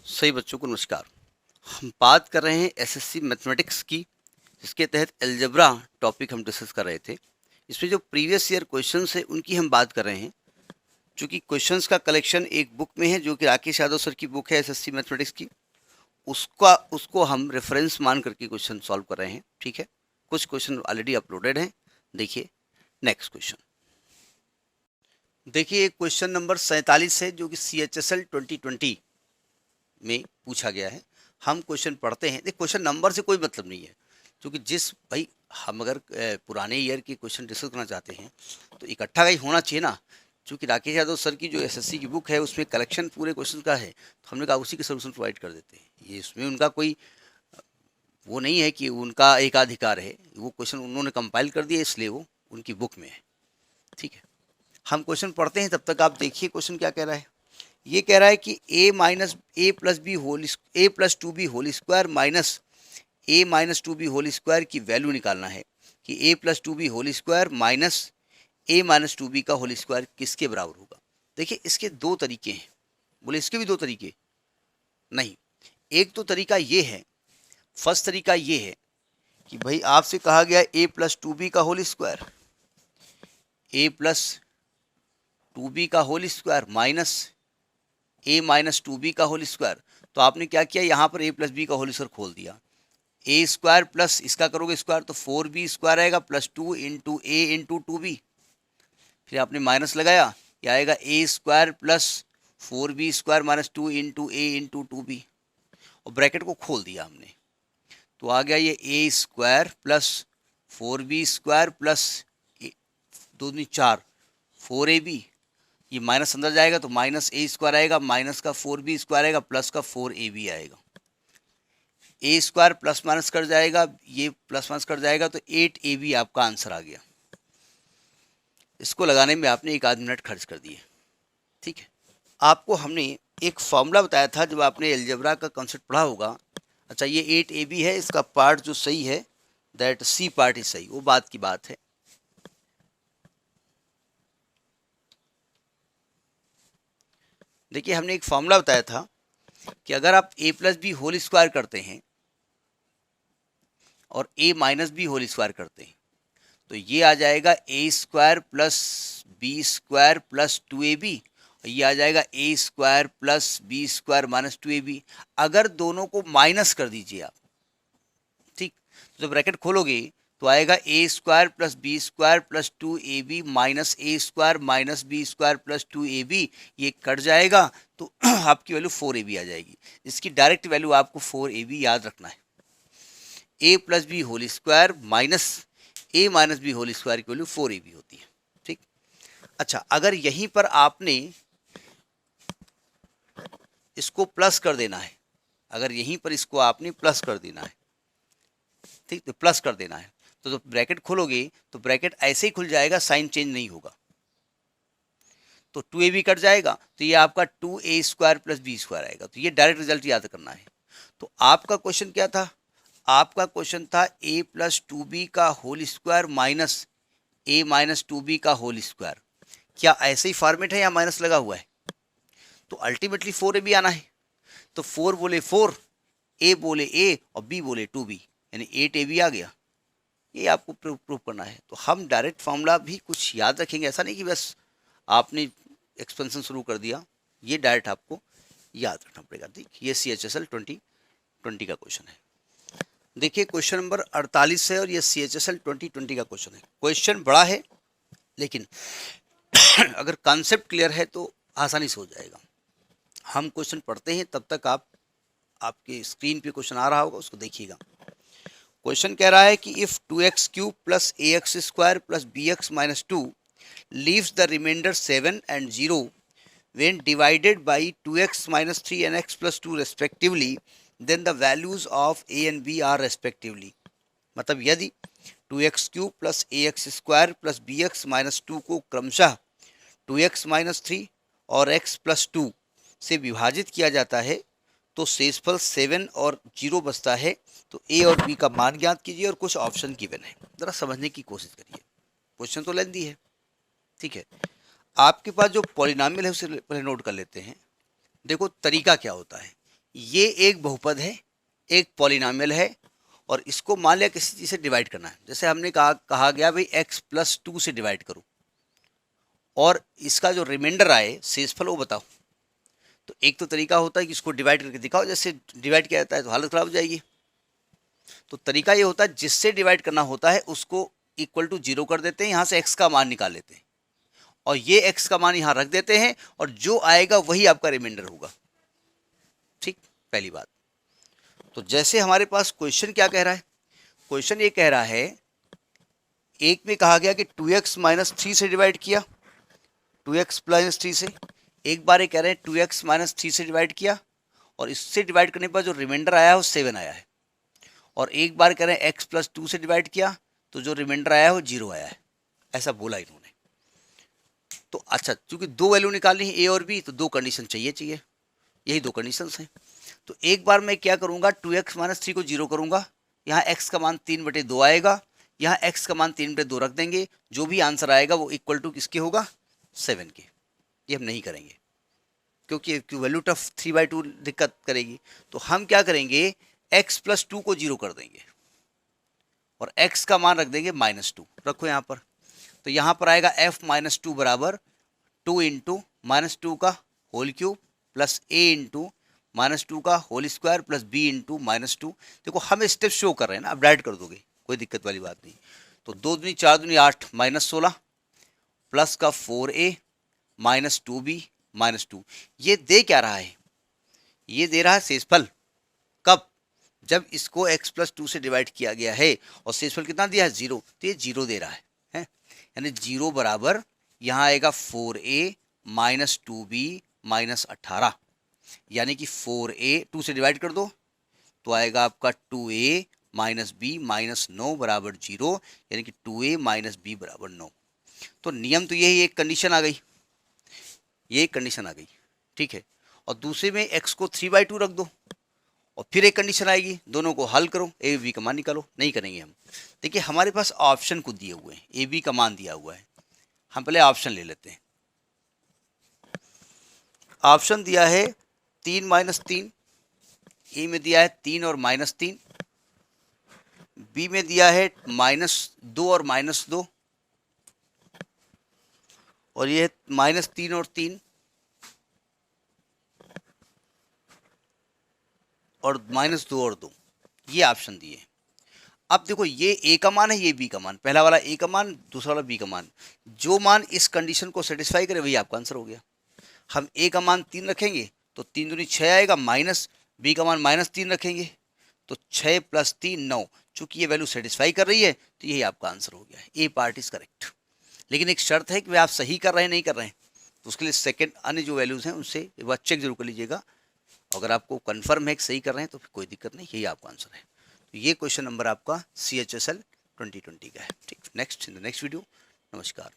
सही बच्चों को नमस्कार। हम बात कर रहे हैं एसएससी मैथमेटिक्स की, जिसके तहत अलजेब्रा टॉपिक हम डिस्कस कर रहे थे। इसमें जो प्रीवियस ईयर क्वेश्चंस है उनकी हम बात कर रहे हैं। चूँकि क्वेश्चंस का कलेक्शन एक बुक में है जो कि राकेश यादव सर की बुक है एसएससी मैथमेटिक्स की, उसको हम रेफरेंस मान करके क्वेश्चन सॉल्व कर रहे हैं। ठीक है, कुछ क्वेश्चन ऑलरेडी अपलोडेड हैं। देखिए नेक्स्ट क्वेश्चन। देखिए एक क्वेश्चन नंबर 47 है जो कि CHSL 2020 में पूछा गया है। हम क्वेश्चन पढ़ते हैं। देख, क्वेश्चन नंबर से कोई मतलब नहीं है, क्योंकि जिस भाई हम अगर पुराने ईयर के क्वेश्चन डिस्कस करना चाहते हैं तो इकट्ठा का ही होना चाहिए ना। क्योंकि राकेश यादव सर की जो एसएससी की बुक है उसमें कलेक्शन पूरे क्वेश्चन का है, तो हमने कहा उसी के सोल्यूशन प्रोवाइड कर देते हैं। ये इसमें उनका कोई वो नहीं है कि उनका एकाधिकार है, वो क्वेश्चन उन्होंने कंपाइल कर दिया इसलिए वो उनकी बुक में है। ठीक है, हम क्वेश्चन पढ़ते हैं, तब तक आप देखिए क्वेश्चन क्या कह रहा है। ये कह रहा है कि a plus two B whole square minus a minus two B whole square की वैल्यू निकालना है कि a plus two B whole square minus a minus two B का होल स्क्वायर किसके बराबर होगा। देखिए इसके दो तरीके हैं। बोले इसके भी दो तरीके नहीं। एक तो तरीका ये है, फर्स्ट तरीका ये है कि भाई आपसे कहा गया a प्लस टू बी का whole square, a plus two B का whole square minus a minus two B का होल स्क्वायर। तो आपने क्या किया, यहाँ पर a प्लस बी का होल स्क्वायर खोल दिया। ए स्क्वायर प्लस इसका करोगे स्क्वायर तो 4b स्क्वायर आएगा plus 2 into A into two B. फिर आपने माइनस लगाया, ये आएगा A square plus 4b square minus 2 into A into two B, और ब्रैकेट को खोल दिया हमने। तो आ गया ये A square plus 4b square plus दो दूनी 4 4ab। ये माइनस अंदर जाएगा तो माइनस ए स्क्वायर आएगा, माइनस का 4b स्क्वायर आएगा, प्लस का 4ab आएगा। ए स्क्वायर प्लस माइनस कर जाएगा, ये प्लस माइनस कर जाएगा, तो 8ab आपका आंसर आ गया। इसको लगाने में आपने एक आध मिनट खर्च कर दिए। ठीक है, आपको हमने एक फॉर्मूला बताया था जब आपने अलजेब्रा का कॉन्सेप्ट पढ़ा होगा। अच्छा, ये 8ab है, इसका पार्ट जो सही है दैट सी पार्ट ही सही, वो बात की बात है। देखिए हमने एक फॉर्मूला बताया था कि अगर आप a plus B whole square करते हैं और a minus B whole square करते हैं तो ये आ जाएगा A square plus B square plus 2ab, और ये आ जाएगा A square plus B square minus 2ab। अगर दोनों को माइनस कर दीजिए आप, ठीक, तो जब ब्रैकेट खोलोगे तो आएगा A square plus B square plus 2ab minus A square minus B square plus 2ab। ये कट जाएगा तो आपकी वैल्यू 4ab आ जाएगी। इसकी डायरेक्ट वैल्यू आपको 4ab याद रखना है। A plus B whole square minus A minus B whole square की वैल्यू 4ab होती है। ठीक, अच्छा अगर यहीं पर आपने इसको प्लस कर देना है, अगर यहीं पर इसको आपने प्लस कर देना है, ठीक, तो प्लस कर देना है तो जब ब्रैकेट खोलोगे तो ब्रैकेट ऐसे ही खुल जाएगा, साइन चेंज नहीं होगा, तो 2ab कट जाएगा तो ये आपका 2a square plus B square आएगा। तो ये डायरेक्ट रिजल्ट याद करना है। तो आपका क्वेश्चन क्या था, आपका क्वेश्चन था a प्लस टू बी का whole square minus a minus two B का होल स्क्वायर। क्या ऐसे ही फॉर्मेट है या माइनस लगा हुआ है? तो अल्टीमेटली 4ab आना है। तो 4 बोले 4, a बोले a और b बोले 2b, यानी 8ab आ गया। ये आपको प्रूव करना है। तो हम डायरेक्ट फॉर्मूला भी कुछ याद रखेंगे, ऐसा नहीं कि बस आपने एक्सपेंशन शुरू कर दिया, ये डायरेक्ट आपको याद रखना पड़ेगा। ठीक, ये CHSL 2020 का क्वेश्चन है। देखिए क्वेश्चन नंबर 48 है और ये CHSL 2020 का क्वेश्चन है। क्वेश्चन बड़ा है लेकिन अगर कॉन्सेप्ट क्लियर है तो आसानी से हो जाएगा। हम क्वेश्चन पढ़ते हैं, तब तक आपके स्क्रीन पे क्वेश्चन आ रहा होगा, उसको देखिएगा। क्वेश्चन कह रहा है कि if 2x cube plus ax square plus bx minus 2 leaves the remainder 7 and 0 when divided by 2x minus 3 and x plus 2 respectively, then the values of a and b are respectively। मतलब यदि 2x cube plus ax square plus bx minus 2 को क्रमशः 2x minus 3 और x plus 2 से विभाजित किया जाता है तो शेषफल 7 और 0 बचता है। तो a और b का मान ज्ञात कीजिए और कुछ ऑप्शन गिवन है, जरा समझने की कोशिश करिए। क्वेश्चन तो लेंथी है, ठीक है। आपके पास जो पॉलिनॉमियल है उसे पहले नोट कर लेते हैं। देखो तरीका क्या होता है, ये एक बहुपद है, एक पॉलिनॉमियल है, और इसको मान लिया किसी चीज़ से डिवाइड करना है। जैसे हमने कहा गया भाई x+2 से डिवाइड करो, और इसका जो रिमाइंडर आए शेषफल वो बताओ। तो एक तो तरीका होता है कि इसको डिवाइड करके दिखाओ, जैसे डिवाइड किया जाता है तो हालत खराब हो जाएगी। तो तरीका ये होता है जिससे डिवाइड करना होता है उसको इक्वल टू 0 कर देते हैं, यहाँ से x का मान निकाल लेते हैं, और ये x का मान यहाँ रख देते हैं, और जो आएगा वही आपका रिमाइंडर होगा। ठीक, पहली बात। तो जैसे हमारे पास क्वेश्चन क्या कह रहा है, क्वेश्चन ये कह रहा है, एक में कहा गया कि 2x - 3 से डिवाइड किया, 2x + 3 से। एक बार ये कह रहे हैं 2x - 3 से डिवाइड किया, और इससे डिवाइड करने पर जो रिमाइंडर आया है वो 7 आया है। और एक बार कह रहे हैं x+2 से डिवाइड किया, तो जो रिमाइंडर आया है वो 0 आया है। ऐसा बोला इन्होंने। तो अच्छा, क्योंकि दो वैल्यू निकालनी है a और b, तो दो कंडीशन चाहिए, यही दो कंडीशंस हैं। तो एक बार मैं क्या करूंगा, 2x - 3 को 0 करूंगा, यहाँ x का मान 3/2 आएगा, यहाँ x का मान 3/2 रख देंगे, जो भी आंसर आएगा वो इक्वल टू किसके होगा, 7 के। ये हम नहीं करेंगे क्योंकि वैल्यू ऑफ 3/2 दिक्कत करेगी। तो हम क्या करेंगे, x+2 को 0 कर देंगे, और x का मान रख देंगे -2। रखो यहाँ पर, तो यहाँ पर आएगा f - 2 बराबर 2 इंटू -2 का whole cube plus a into -2 का whole square plus b into -2। देखो हम स्टेप शो कर रहे हैं ना, अब डायरेक्ट कर दोगे, कोई दिक्कत वाली बात नहीं। तो 2 दूनी 4 दूनी 8 -16 प्लस का 4a -2b -2। ये दे क्या रहा है, ये दे रहा है शेषफल। कब, जब इसको x+2 से डिवाइड किया गया है, और शेषफल कितना दिया है, 0, तो ये 0 दे रहा है? यानी 0 बराबर यहाँ आएगा 4a -2b -18, यानी कि 4a 2 से डिवाइड कर दो तो आएगा आपका 2a -b -9 बराबर 0, यानी कि 2a -b बराबर 9। तो नियम तो यही, एक कंडीशन आ गई, ये एक कंडीशन आ गई, ठीक है। और दूसरे में x को 3/2 रख दो, और फिर एक कंडीशन आएगी, दोनों को हल करो, ए बी का मान निकालो। नहीं करेंगे हम। देखिए हमारे पास ऑप्शन को दिए हुए हैं, ए बी का मान दिया हुआ है, हम पहले ऑप्शन ले लेते हैं। ऑप्शन दिया है 3 - 3, ए में दिया है 3 और -3, बी में दिया है -2 और -2, और ये -3 और 3, और -2 और 2, ये ऑप्शन दिए। अब देखो ये ए का मान है, ये बी का मान, पहला वाला ए का मान, दूसरा वाला बी का मान। जो मान इस कंडीशन को सेटिस्फाई करे वही आपका आंसर हो गया। हम ए का मान 3 रखेंगे तो 3 दूनी 6 आएगा, माइनस बी का मान -3 रखेंगे तो 6 + 3 9। चूंकि ये वैल्यू सेटिस्फाई कर रही है तो यही आपका आंसर हो गया है, ए पार्ट इज करेक्ट। लेकिन एक शर्त है कि वे आप सही कर रहे हैं नहीं कर रहे हैं, तो उसके लिए सेकंड अन्य जो वैल्यूज़ हैं उनसे एक बार चेक जरूर कर लीजिएगा। अगर आपको कन्फर्म है कि सही कर रहे हैं तो फिर कोई दिक्कत नहीं, यही आपका आंसर है। तो ये क्वेश्चन नंबर आपका CHSL 2020 का है। ठीक, next in the next video. नमस्कार।